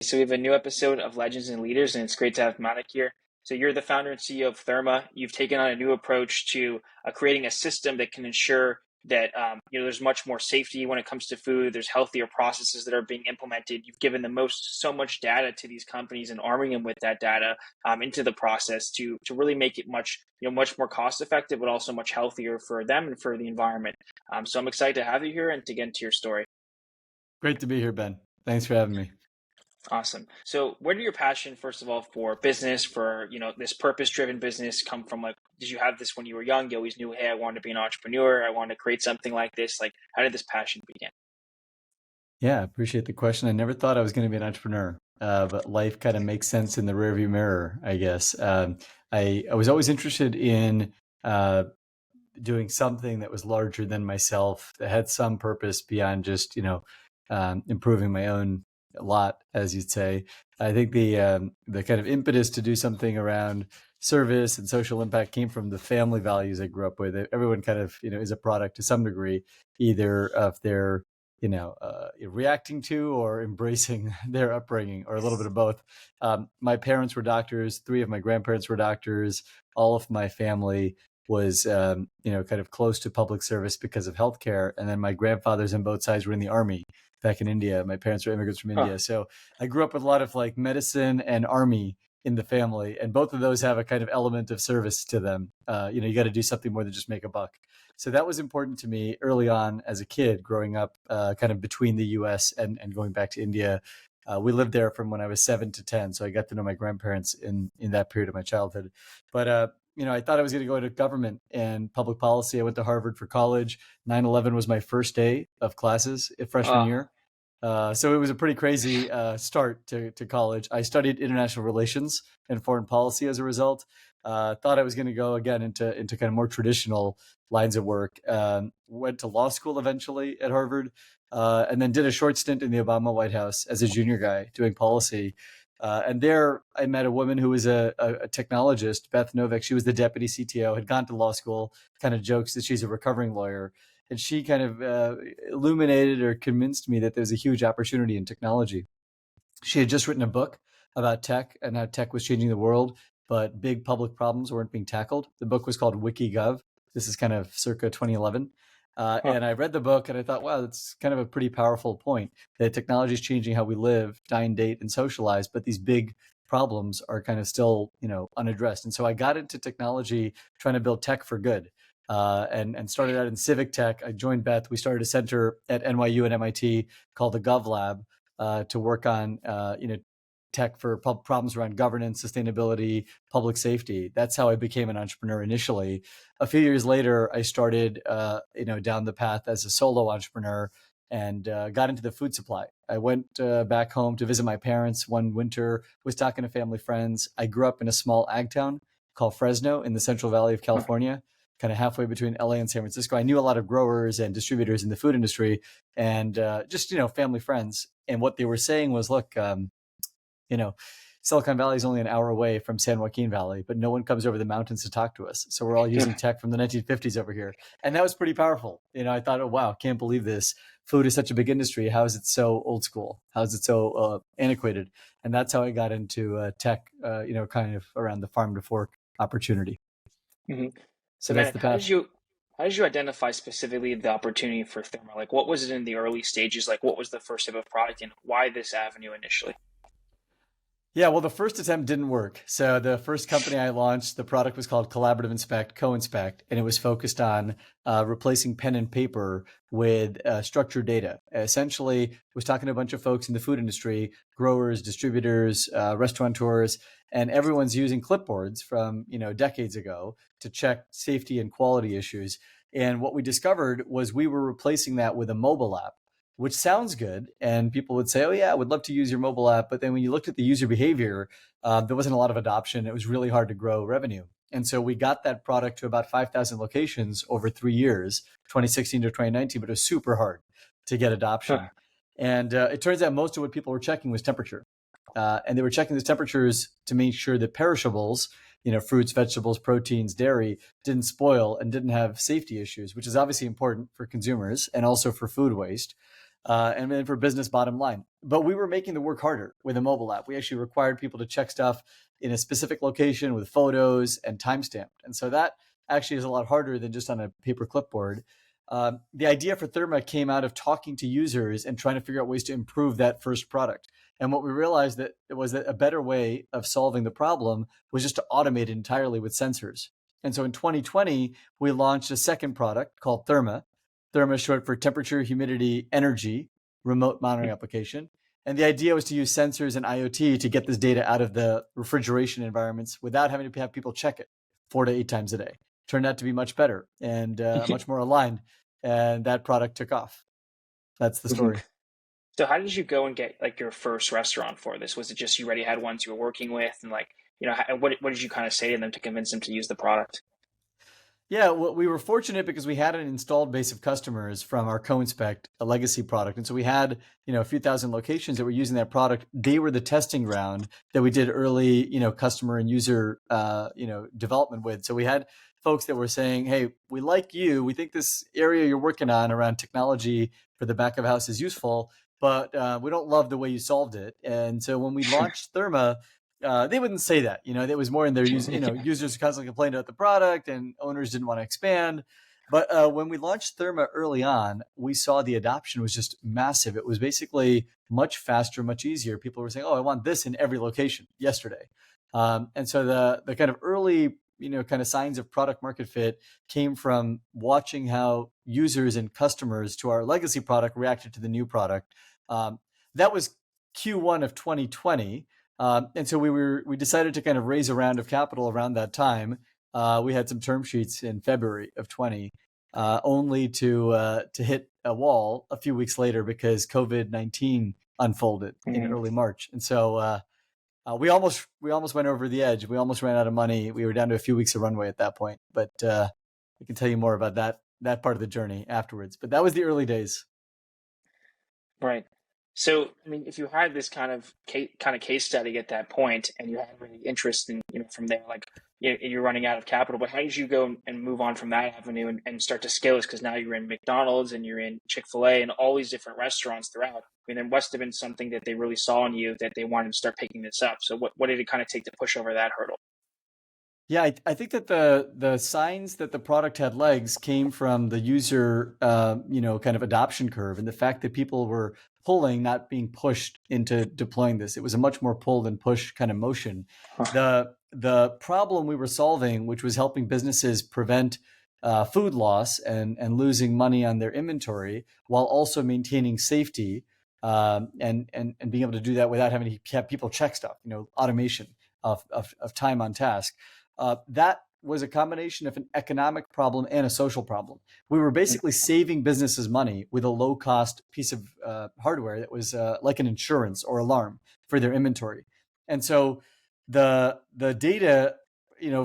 So we have a new episode of Legends and Leaders, and it's great to have Manik here. So you're the founder and CEO of Therma. You've taken on a new approach to creating a system that can ensure that there's much more safety when it comes to food. There's healthier processes that are being implemented. You've given so much data to these companies and arming them with that data into the process to really make it much more cost effective, but also much healthier for them and for the environment. So I'm excited to have you here and to get into your story. Great to be here, Ben. Thanks for having me. Awesome. So where did your passion, first of all, for business, for, this purpose-driven business come from? Like, did you have this when you were young? You always knew, hey, I wanted to be an entrepreneur. I wanted to create something like this. Like, how did this passion begin? Yeah, I appreciate the question. I never thought I was going to be an entrepreneur, but life kind of makes sense in the rearview mirror, I guess. I was always interested in doing something that was larger than myself, that had some purpose beyond just, improving my own lot, as you'd say. I think the kind of impetus to do something around service and social impact came from the family values I grew up with. Everyone kind of, is a product to some degree, either of their reacting to or embracing their upbringing, or a little bit of both. My parents were doctors. 3 of my grandparents were doctors. All of my family was, kind of close to public service because of healthcare. And then my grandfathers on both sides were in the army back in India. My parents were immigrants from Huh. India. So I grew up with a lot of like medicine and army in the family. And both of those have a kind of element of service to them. You got to do something more than just make a buck. So that was important to me early on as a kid, growing up kind of between the US and going back to India. We lived there from when I was 7 to 10. So I got to know my grandparents in that period of my childhood. But, I thought I was going to go into government and public policy. I went to Harvard for college. 9/11 was my first day of classes freshman Uh, year. So it was a pretty crazy start to college. I studied international relations and foreign policy as a result. Thought I was going to go again into kind of more traditional lines of work. Went to law school eventually at Harvard, and then did a short stint in the Obama White House as a junior guy doing policy. And there I met a woman who was a technologist, Beth Novak. She was the deputy CTO, had gone to law school, kind of jokes that she's a recovering lawyer. And she kind of illuminated or convinced me that there's a huge opportunity in technology. She had just written a book about tech and how tech was changing the world, but big public problems weren't being tackled. The book was called WikiGov. This is kind of circa 2011. huh. And I read the book and I thought, wow, that's kind of a pretty powerful point, that technology is changing how we live, dine, date, and socialize, but these big problems are kind of still, unaddressed. And so I got into technology, trying to build tech for good. And started out in civic tech. I joined Beth. We started a center at NYU and MIT called the Gov Lab to work on tech for problems around governance, sustainability, public safety. That's how I became an entrepreneur initially. A few years later, I started down the path as a solo entrepreneur and got into the food supply. I went back home to visit my parents one winter, was talking to family friends. I grew up in a small ag town called Fresno in the Central Valley of Huh. California, kind of halfway between LA and San Francisco. I knew a lot of growers and distributors in the food industry, and just family friends. And what they were saying was, look, you know, Silicon Valley is only an hour away from San Joaquin Valley, but no one comes over the mountains to talk to us. So we're all using tech from the 1950s over here. And that was pretty powerful. I thought, oh, wow, can't believe this. Food is such a big industry. How is it so old school? How is it so antiquated? And that's how I got into tech, kind of around the farm to fork opportunity. Hmm. So So that's Manik, the path. how did you identify specifically the opportunity for Therma? Like, what was it in the early stages? Like, what was the first type of product, and why this avenue initially? Yeah, well, the first attempt didn't work. So the first company I launched, the product was called Collaborative Inspect, Co-Inspect, and it was focused on replacing pen and paper with structured data. Essentially, was talking to a bunch of folks in the food industry, growers, distributors, restaurateurs, and everyone's using clipboards from decades ago to check safety and quality issues. And what we discovered was we were replacing that with a mobile app, which sounds good. And people would say, oh, yeah, I would love to use your mobile app. But then when you looked at the user behavior, there wasn't a lot of adoption. It was really hard to grow revenue. And so we got that product to about 5,000 locations over 3 years, 2016 to 2019, but it was super hard to get Huh. adoption. And it turns out most of what people were checking was temperature. And they were checking the temperatures to make sure that perishables, fruits, vegetables, proteins, dairy, didn't spoil and didn't have safety issues, which is obviously important for consumers and also for food waste. and then for business bottom line. But we were making the work harder with a mobile app. We actually required people to check stuff in a specific location with photos and timestamped. And so that actually is a lot harder than just on a paper clipboard. The idea for Therma came out of talking to users and trying to figure out ways to improve that first product. And what we realized that it was that a better way of solving the problem was just to automate it entirely with sensors. And so in 2020, we launched a second product called Therma. Therma is short for temperature, humidity, energy, remote monitoring application. And the idea was to use sensors and IoT to get this data out of the refrigeration environments without having to have people check it 4 to 8 times a day. Turned out to be much better and much more aligned. And that product took off. That's the story. So how did you go and get like your first restaurant for this? Was it just you already had ones you were working with, and like, what did you kind of say to them to convince them to use the product? Yeah, well, we were fortunate because we had an installed base of customers from our co-inspect, a legacy product. And so we had, a few thousand locations that were using that product. They were the testing ground that we did early, customer and user, development with. So we had folks that were saying, hey, we like you. We think this area you're working on around technology for the back of house is useful, but we don't love the way you solved it. And so when we launched Therma, they wouldn't say that. It was more in their users constantly complained about the product and owners didn't want to expand. But when we launched Therma early on, we saw the adoption was just massive. It was basically much faster, much easier. People were saying, "Oh, I want this in every location yesterday." And so the kind of early, kind of signs of product market fit came from watching how users and customers to our legacy product reacted to the new product. That was Q1 of 2020. And so we decided to kind of raise a round of capital around that time. We had some term sheets in February of 20, only to hit a wall a few weeks later because COVID-19 unfolded in early March. And so we almost went over the edge. We almost ran out of money. We were down to a few weeks of runway at that point. But I can tell you more about that part of the journey afterwards. But that was the early days. Right. So, I mean, if you had this kind of case study at that point, and you had really interest in, from there, like, you're running out of capital, but how did you go and move on from that avenue and start to scale this? Because now you're in McDonald's and you're in Chick-fil-A and all these different restaurants throughout. I mean, there must have been something that they really saw in you that they wanted to start picking this up. So what did it kind of take to push over that hurdle? Yeah, I think that the signs that the product had legs came from the user, kind of adoption curve, and the fact that people were pulling, not being pushed into deploying this. It was a much more pull than push kind of motion. The problem we were solving, which was helping businesses prevent food loss and losing money on their inventory, while also maintaining safety, and being able to do that without having to have people check stuff. Automation of time on task. That was a combination of an economic problem and a social problem. We were basically saving businesses money with a low-cost piece of hardware that was like an insurance or alarm for their inventory. And so the data,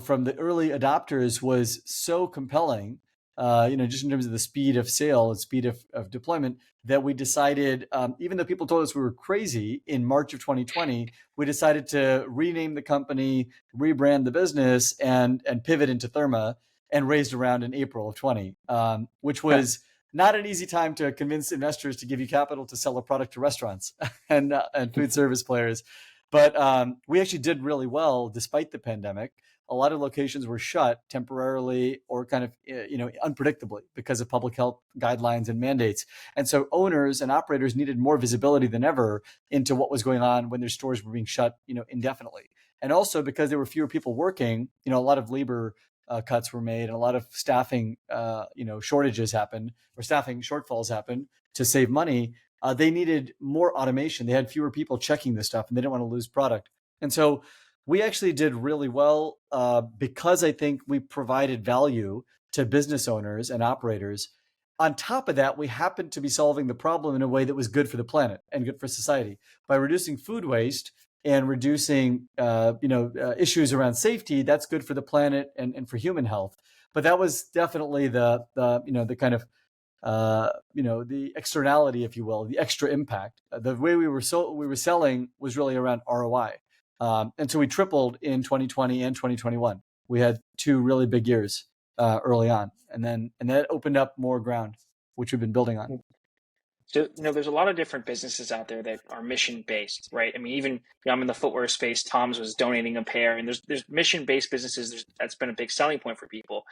from the early adopters was so compelling, just in terms of the speed of sale and speed of deployment, that we decided, even though people told us we were crazy in March of 2020, we decided to rename the company, rebrand the business, and pivot into Therma, and raised a round in April of 20, which was not an easy time to convince investors to give you capital to sell a product to restaurants and food service players. But we actually did really well despite the pandemic. A lot of locations were shut temporarily or kind of, unpredictably because of public health guidelines and mandates. And so owners and operators needed more visibility than ever into what was going on when their stores were being shut, indefinitely. And also because there were fewer people working, a lot of labor cuts were made and a lot of staffing, shortages happened, or staffing shortfalls happened to save money. They needed more automation. They had fewer people checking this stuff and they didn't want to lose product. And so we actually did really well because I think we provided value to business owners and operators. On top of that, we happened to be solving the problem in a way that was good for the planet and good for society by reducing food waste and reducing issues around safety. That's good for the planet and for human health. But that was definitely the kind of the externality, if you will, the extra impact. The way we were selling was really around ROI. And so we tripled in 2020 and 2021. We had 2 really big years early on, and that opened up more ground, which we've been building on. So, there's a lot of different businesses out there that are mission based, right? I mean, even I'm in the footwear space. Tom's was donating a pair, and there's mission based businesses. That's been a big selling point for people.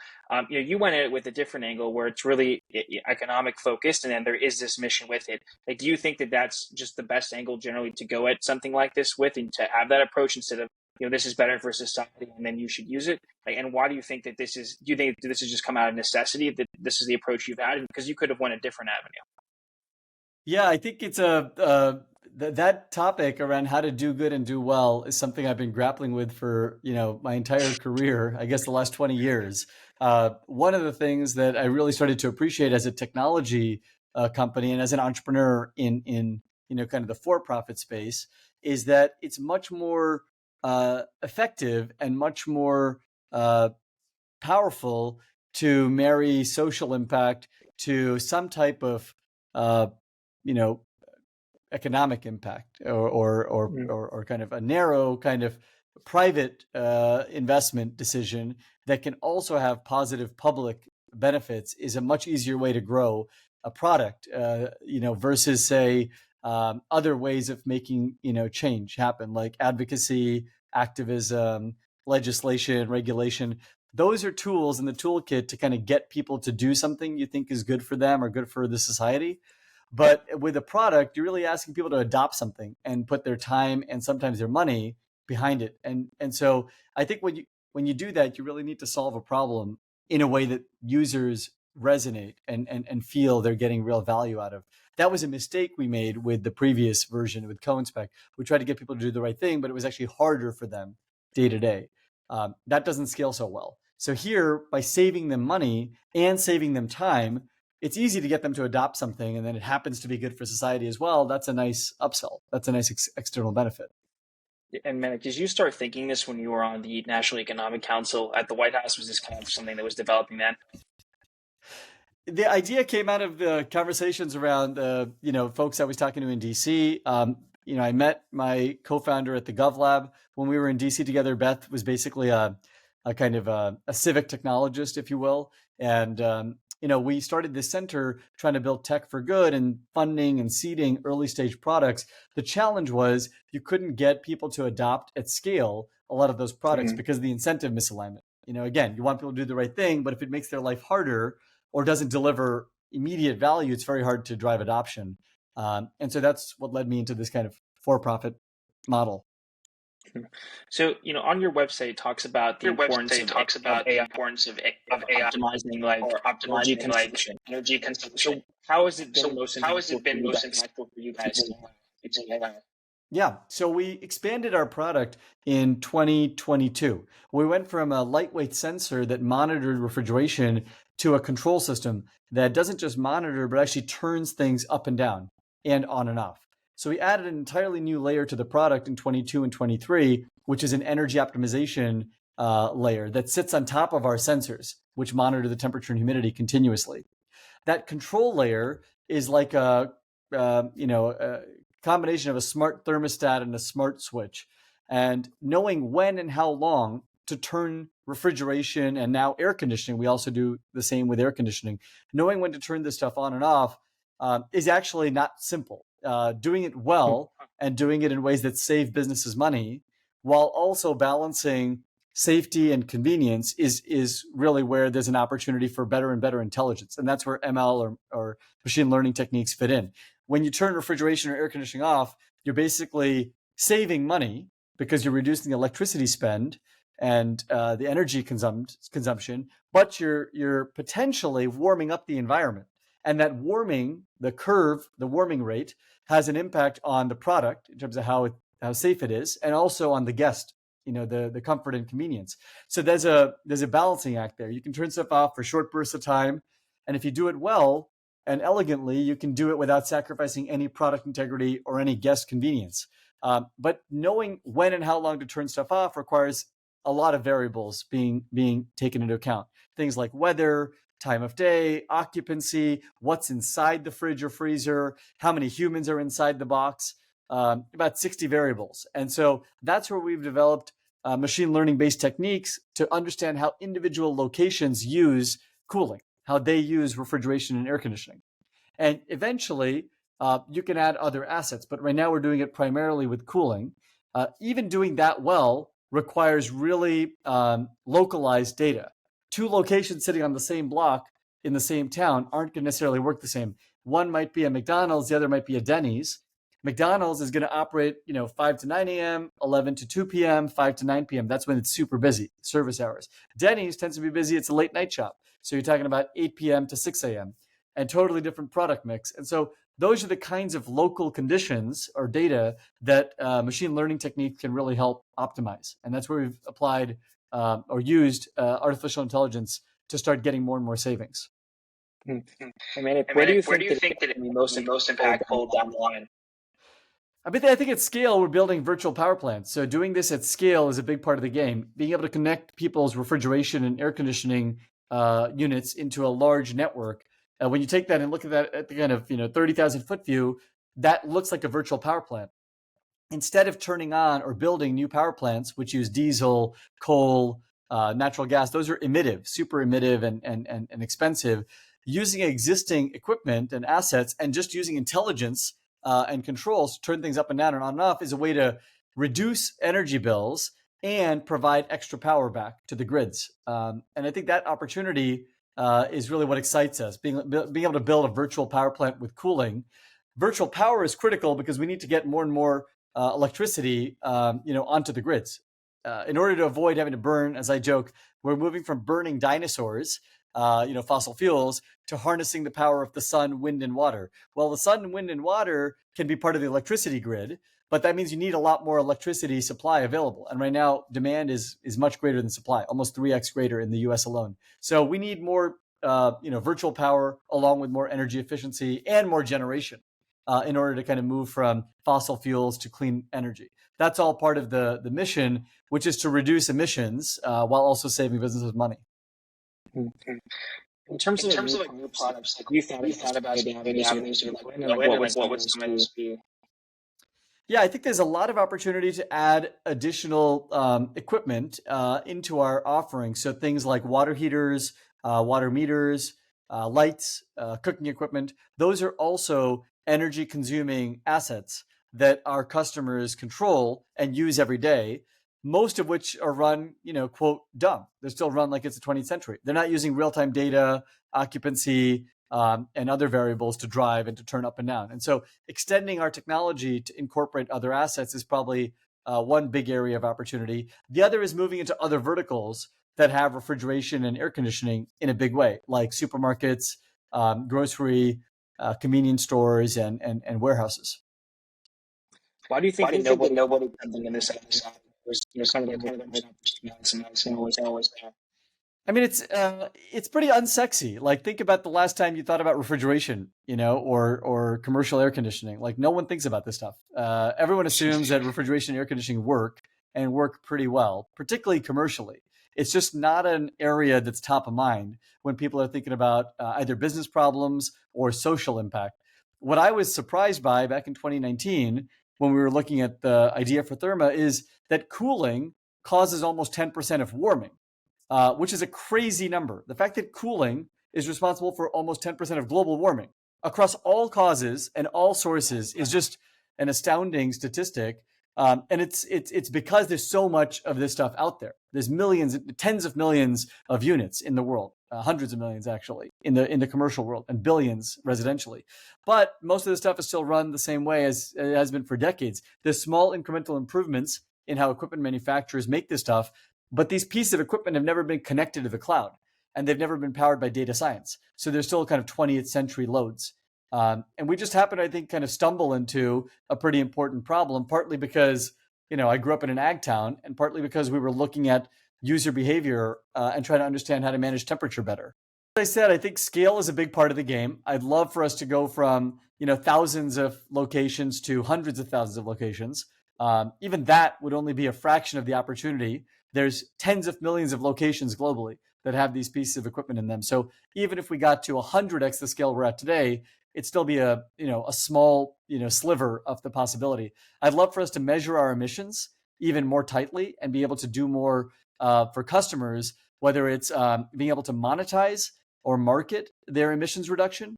You went at it with a different angle where it's really economic focused, and then there is this mission with it. Like, do you think that that's just the best angle generally to go at something like this with, and to have that approach instead of this is better for society, and then you should use it? Like, and why do you think that this is? Do you think this has just come out of necessity that this is the approach you've had, because you could have went a different avenue? Yeah, I think it's that topic around how to do good and do well is something I've been grappling with for my entire career. I guess the last 20 years. One of the things that I really started to appreciate as a technology company and as an entrepreneur in kind of the for-profit space is that it's much more effective and much more powerful to marry social impact to some type of uh, you know, economic impact or kind of a narrow kind of private investment decision that can also have positive public benefits is a much easier way to grow a product, versus say other ways of making change happen, like advocacy, activism, legislation, regulation. Those are tools in the toolkit to kind of get people to do something you think is good for them or good for the society. But with a product, you're really asking people to adopt something and put their time and sometimes their money behind it. And so I think when you do that, you really need to solve a problem in a way that users resonate and feel they're getting real value out of. That was a mistake we made with the previous version with CoInspect. We tried to get people to do the right thing, but it was actually harder for them day to day. That doesn't scale so well. So here, by saving them money and saving them time, it's easy to get them to adopt something, and then it happens to be good for society as well. That's a nice upsell. That's a nice external benefit. And Manik, did you start thinking this when you were on the National Economic Council at the White House? Was this kind of something that was developing then? The idea came out of the conversations around, folks I was talking to in DC. I met my co-founder at the GovLab when we were in DC together. Beth was basically a kind of a civic technologist, if you will. And, we started this center trying to build tech for good and funding and seeding early stage products. The challenge was you couldn't get people to adopt at scale a lot of those products because of the incentive misalignment. Again, you want people to do the right thing, but if it makes their life harder or doesn't deliver immediate value, it's very hard to drive adoption. And so that's what led me into this kind of for-profit model. So, on your website, it talks about the importance of AI for optimizing energy consumption. So, how has it been most impactful for you guys? Yeah, so we expanded our product in 2022. We went from a lightweight sensor that monitored refrigeration to a control system that doesn't just monitor, but actually turns things up and down and on and off. So we added an entirely new layer to the product in 22 and 23, which is an energy optimization layer that sits on top of our sensors, which monitor the temperature and humidity continuously. That control layer is like a combination of a smart thermostat and a smart switch, and knowing when and how long to turn refrigeration and now air conditioning. We also do the same with air conditioning. Knowing when to turn this stuff on and off is actually not simple. Doing it well and doing it in ways that save businesses money while also balancing safety and convenience is really where there's an opportunity for better and better intelligence. And that's where ML or machine learning techniques fit in. When you turn refrigeration or air conditioning off, you're basically saving money because you're reducing the electricity spend and the energy consumption, but you're potentially warming up the environment. And that warming, the warming rate, has an impact on the product in terms of how safe it is, and also on the guest, the comfort and convenience. So there's a balancing act there. You can turn stuff off for short bursts of time, and if you do it well and elegantly, you can do it without sacrificing any product integrity or any guest convenience. But knowing when and how long to turn stuff off requires a lot of variables being taken into account. Things like weather, time of day, occupancy, what's inside the fridge or freezer, how many humans are inside the box, about 60 variables. And so that's where we've developed machine learning based techniques to understand how individual locations use cooling, how they use refrigeration and air conditioning. And eventually, you can add other assets. But right now we're doing it primarily with cooling. Even doing that well requires really localized data. Two locations sitting on the same block in the same town aren't going to necessarily work the same. One might be a McDonald's, the other might be a Denny's. McDonald's is going to operate, 5 to 9 a.m., 11 to 2 p.m., 5 to 9 p.m. That's when it's super busy, service hours. Denny's tends to be busy. It's a late night shop. So you're talking about 8 p.m. to 6 a.m. and totally different product mix. And so those are the kinds of local conditions or data that machine learning techniques can really help optimize. And that's where we've applied or used artificial intelligence to start getting more and more savings. And Manik, where do you think that it can be most impactful down the line? I think at scale, we're building virtual power plants. So doing this at scale is a big part of the game. Being able to connect people's refrigeration and air conditioning units into a large network. When you take that and look at that at the kind of 30,000 foot view, that looks like a virtual power plant. Instead of turning on or building new power plants, which use diesel, coal, natural gas, those are emittive, super emittive and expensive. Using existing equipment and assets and just using intelligence and controls to turn things up and down and on and off is a way to reduce energy bills and provide extra power back to the grids. And I think that opportunity is really what excites us, being able to build a virtual power plant with cooling. Virtual power is critical because we need to get more and more electricity, onto the grids. In order to avoid having to burn, as I joke, we're moving from burning dinosaurs, fossil fuels, to harnessing the power of the sun, wind, and water. Well, the sun, wind, and water can be part of the electricity grid, but that means you need a lot more electricity supply available. And right now, demand is much greater than supply, almost 3x greater in the US alone. So we need more, virtual power along with more energy efficiency and more generation in order to kind of move from fossil fuels to clean energy. That's all part of the mission, which is to reduce emissions while also saving businesses money. In terms of new products, have you thought about maybe avenues you would go in, and what would some of those be? Yeah, I think there's a lot of opportunity to add additional equipment into our offering. So things like water heaters, water meters, lights, cooking equipment, those are also energy consuming assets that our customers control and use every day, most of which are run, quote, dumb. They're still run like it's the 20th century. They're not using real-time data, occupancy, and other variables to drive and to turn up and down. And so extending our technology to incorporate other assets is probably one big area of opportunity. The other is moving into other verticals that have refrigeration and air conditioning in a big way, like supermarkets, grocery, convenience stores, and warehouses. Why do you think that nobody something in this episode? There's kind of always there. I mean, it's pretty unsexy. Like, think about the last time you thought about refrigeration, or commercial air conditioning. Like, no one thinks about this stuff. Everyone assumes that refrigeration and air conditioning work pretty well, particularly commercially. It's just not an area that's top of mind when people are thinking about either business problems or social impact. What I was surprised by back in 2019, when we were looking at the idea for Therma, is that cooling causes almost 10% of warming. Which is a crazy number. The fact that cooling is responsible for almost 10% of global warming across all causes and all sources is just an astounding statistic. And it's because there's so much of this stuff out there. There's millions, tens of millions of units in the world, hundreds of millions actually in the commercial world, and billions residentially. But most of the stuff is still run the same way as it has been for decades. There's small incremental improvements in how equipment manufacturers make this stuff, but these pieces of equipment have never been connected to the cloud, and they've never been powered by data science. So they're still kind of 20th century loads. And we just happen to, I think, kind of stumble into a pretty important problem, partly because, I grew up in an ag town, and partly because we were looking at user behavior and trying to understand how to manage temperature better. As I said, I think scale is a big part of the game. I'd love for us to go from, thousands of locations to hundreds of thousands of locations. Even that would only be a fraction of the opportunity. There's tens of millions of locations globally that have these pieces of equipment in them. So even if we got to 100x the scale we're at today, it'd still be a small, sliver of the possibility. I'd love for us to measure our emissions even more tightly and be able to do more for customers, whether it's being able to monetize or market their emissions reduction,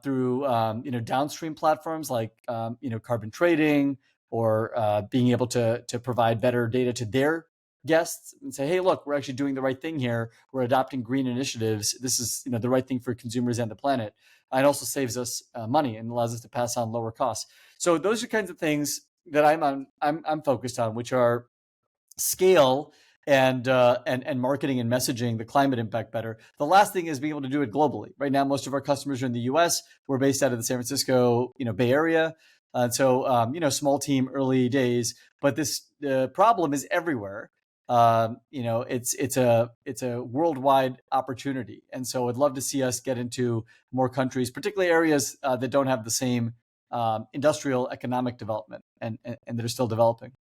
through downstream platforms like carbon trading, or being able to provide better data to their guests and say, hey, look, we're actually doing the right thing here. We're adopting green initiatives. This is the right thing for consumers and the planet. It also saves us money and allows us to pass on lower costs. So those are kinds of things that I'm focused on, which are scale and marketing and messaging the climate impact better. The last thing is being able to do it globally. Right now, most of our customers are in the U.S. We're based out of the San Francisco, Bay Area, and so small team, early days. But this problem is everywhere. It's a worldwide opportunity, and so I'd love to see us get into more countries, particularly areas that don't have the same industrial economic development and that are still developing.